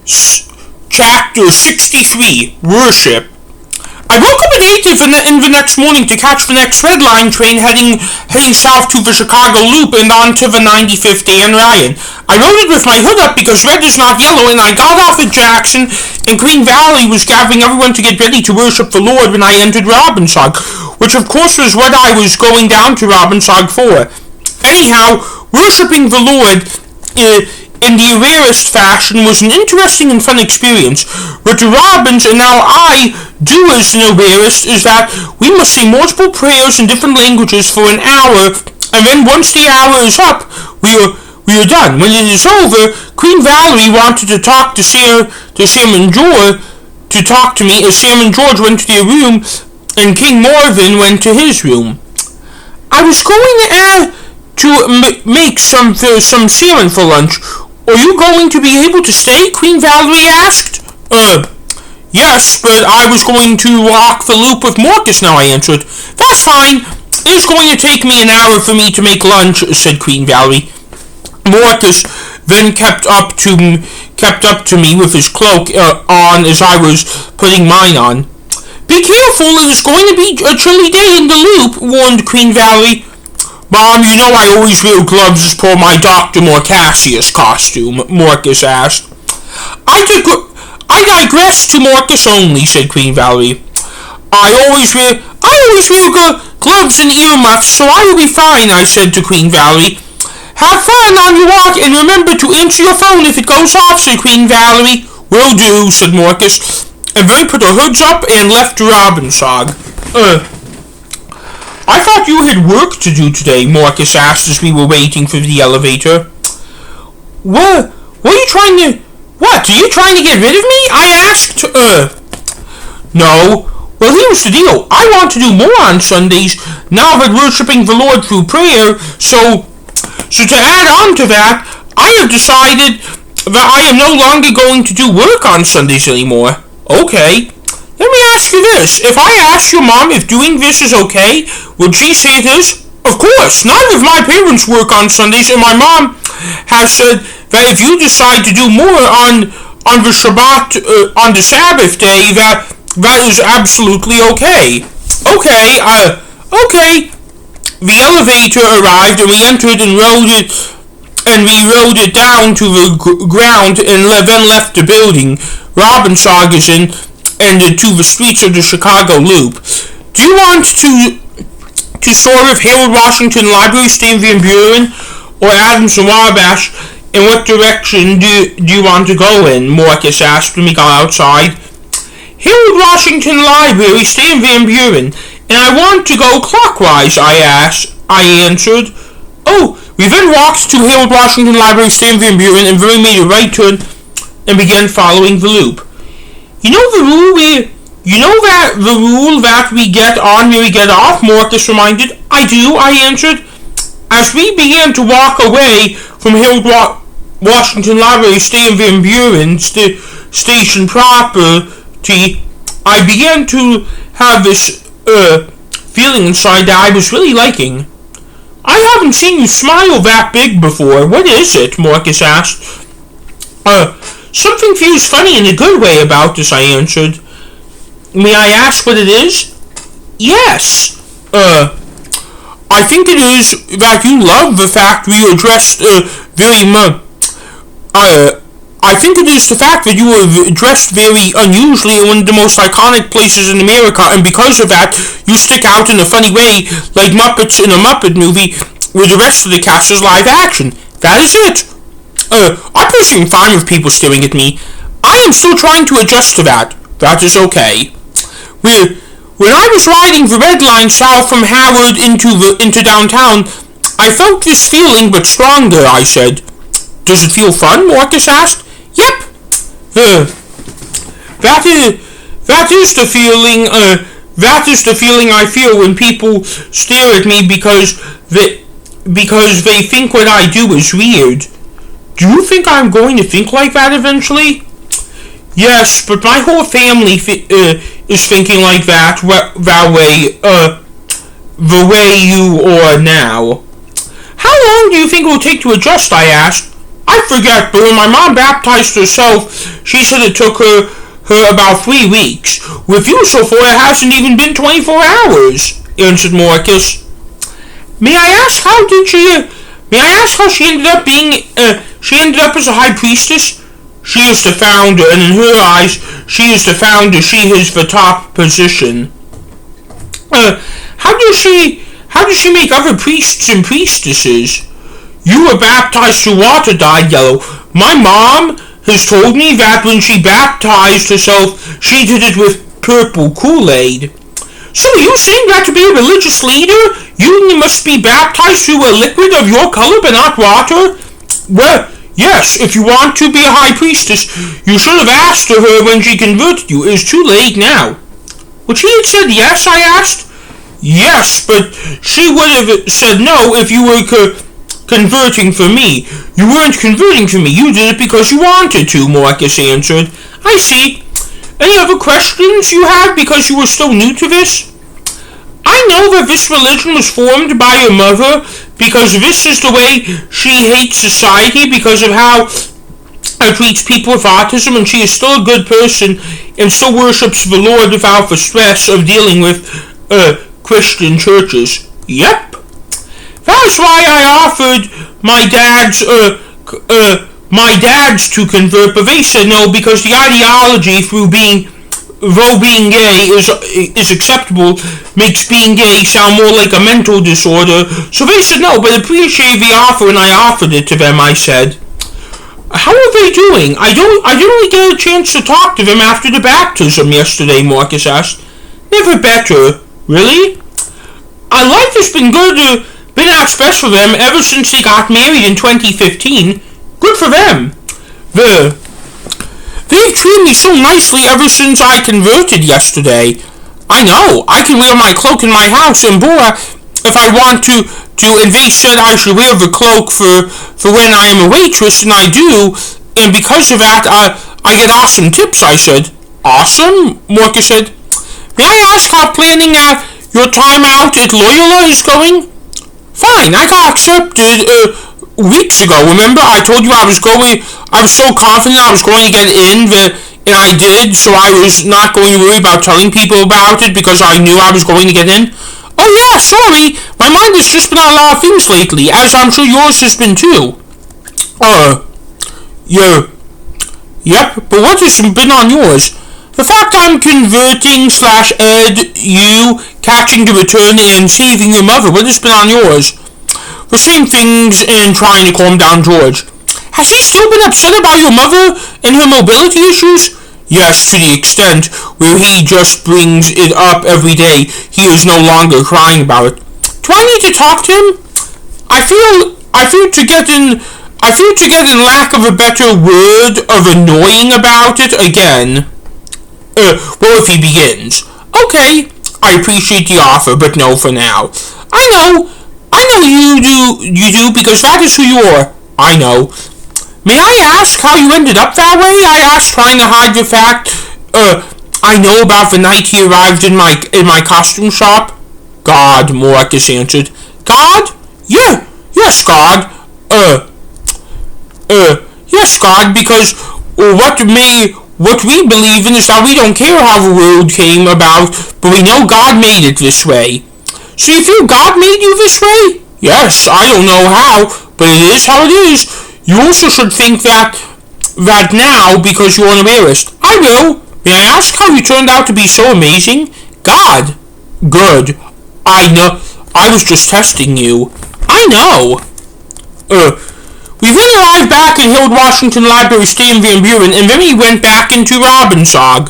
Chapter 63, Worship. I woke up at 8 in the next morning to catch the next Red Line train heading south to the Chicago Loop and on to the 95th Dan Ryan. I rode it with my hood up because red is not yellow, and I got off at Jackson, and Green Valley was gathering everyone to get ready to worship the Lord when I entered Robbinsog, which of course was what I was going down to Robbinsog for. Anyhow, worshiping the Lord in the Awarist fashion was an interesting and fun experience. What the Robbins and now I do as an Awarist is that we must say multiple prayers in different languages for an hour, and then once the hour is up, we are done. When it is over, Queen Valerie wanted to talk to Chairman George to talk to me as Chairman George went to their room and King Marvin went to his room. I was going to make some salmon for lunch. Are you going to be able to stay? Queen Valerie asked. Yes, but I was going to walk the loop with Marcus now, I answered. That's fine. It's going to take me an hour for me to make lunch, said Queen Valerie. Marcus then kept up to me with his cloak on as I was putting mine on. Be careful, it is going to be a chilly day in the loop, warned Queen Valerie. Mom, you know I always wear gloves as per my Dr. Marcacius costume, Marcus asked. I digress to Marcus only, said Queen Valerie. I always wear gloves and earmuffs, so I will be fine, I said to Queen Valerie. Have fun on your walk, and remember to answer your phone if it goes off, said Queen Valerie. Will do, said Marcus, and then put her hoods up and left Robbinsog. I thought you had work to do today, Marcus asked as we were waiting for the elevator. What? Are you trying to get rid of me? I asked. No. Well, here's the deal. I want to do more on Sundays now that worshiping the Lord through prayer, so to add on to that, I have decided that I am no longer going to do work on Sundays anymore. Okay. Let me ask you this. If I asked your mom if doing this is okay, would she say it is? Of course. Neither of my parents work on Sundays, and my mom has said that if you decide to do more on the Shabbat, on the Sabbath day, that is absolutely okay. Okay. The elevator arrived, and we entered and we rode it down to the ground, and then left the building Robbinsog is in, and to the streets of the Chicago Loop. Do you want to sort of Harold Washington Library, Stan Van Buren, or Adams and Wabash? In what direction do you want to go in? Marcus asked when we got outside. Harold Washington Library, Stan Van Buren, and I want to go clockwise, I answered. Oh, we then walked to Harold Washington Library, Stan Van Buren, and then made a right turn and began following the loop. You know the rule that we get on where we get off? Marcus reminded. I do, I answered. As we began to walk away from Harold Washington Library, Stan Van Buren station property, I began to have this feeling inside that I was really liking. I haven't seen you smile that big before. What is it? Marcus asked. Something feels funny in a good way about this, I answered. May I ask what it is? Yes. I think it is that you love the fact we are dressed very much. I think it is the fact that you are dressed very unusually in one of the most iconic places in America, and because of that, you stick out in a funny way, like Muppets in a Muppet movie, where the rest of the cast is live action. That is it. I personally am fine with people staring at me. I am still trying to adjust to that. That is okay. When I was riding the Red Line south from Howard into downtown, I felt this feeling but stronger, I said. Does it feel fun? Marcus asked. Yep. That is the feeling. That is the feeling I feel when people stare at me because they think what I do is weird. Do you think I'm going to think like that eventually? Yes, but my whole family is thinking like that way, the way you are now. How long do you think it will take to adjust? I asked. I I forget, but when my mom baptized herself, she said it took her about 3 weeks. With you so far, it hasn't even been 24 hours, answered Marcus. May I ask how she ended up she ended up as a high priestess? She is the founder, and in her eyes, she is the founder. She has the top position. How does she make other priests and priestesses? You were baptized through water dyed yellow. My mom has told me that when she baptized herself, she did it with purple Kool-Aid. So are you saying that to be a religious leader, you must be baptized through a liquid of your color but not water? Well, yes, if you want to be a high priestess, you should have asked her when she converted you. It is too late now. Would she have said yes, I asked? Yes, but she would have said no if you were converting for me. You weren't converting for me. You did it because you wanted to, Marcus answered. I see. Any other questions you have because you were still new to this? I know that this religion was formed by your mother because this is the way she hates society because of how it treats people with autism, and she is still a good person and still worships the Lord without the stress of dealing with Christian churches. Yep. That's why I offered my dads to convert, but they said no because the ideology though being gay is acceptable, makes being gay sound more like a mental disorder. So they said no, but appreciate the offer, and I offered it to them. I said, how are they doing? I didn't really get a chance to talk to them after the baptism yesterday, Marcus asked. Never better. Really? Life has been good. Been out special for them ever since they got married in 2015. Good for them. They've treated me so nicely ever since I converted yesterday. I know. I can wear my cloak in my house, and boy, if I want to, and they said I should wear the cloak for when I am a waitress, and I do, and because of that, I get awesome tips, I said. Awesome? Marcus said. May I ask how planning your time out at Loyola is going? Fine, I got accepted weeks ago. Remember, I told you I was so confident I was going to get in, and I did, so I was not going to worry about telling people about it because I knew I was going to get in. Oh yeah, sorry, my mind has just been on a lot of things lately, as I'm sure yours has been too. Yeah. Yep, but what has been on yours? The fact I'm converting /ed you, catching the return, and saving your mother, what has been on yours? The same things, and trying to calm down George. Has he still been upset about your mother and her mobility issues? Yes, to the extent where he just brings it up every day. He is no longer crying about it. Do I need to talk to him? I feel to get in lack of a better word of annoying about it again. Well, if he begins. Okay, I appreciate the offer, but no for now. I know you do, because that is who you are. I know. May I ask how you ended up that way? I asked, trying to hide the fact, I know about the night he arrived in my costume shop. God, Marcus answered. God? Yeah, yes, God. Yes, God, because what we believe in is that we don't care how the world came about, but we know God made it this way. So you feel God made you this way? Yes, I don't know how, but it is how it is. You also should think that now because you're an Awarist. I will. May I ask how you turned out to be so amazing? God. Good. I know. I was just testing you. I know. We then arrived back at Hill Washington Library, staying in Van Buren, and then we went back into Robbinsog.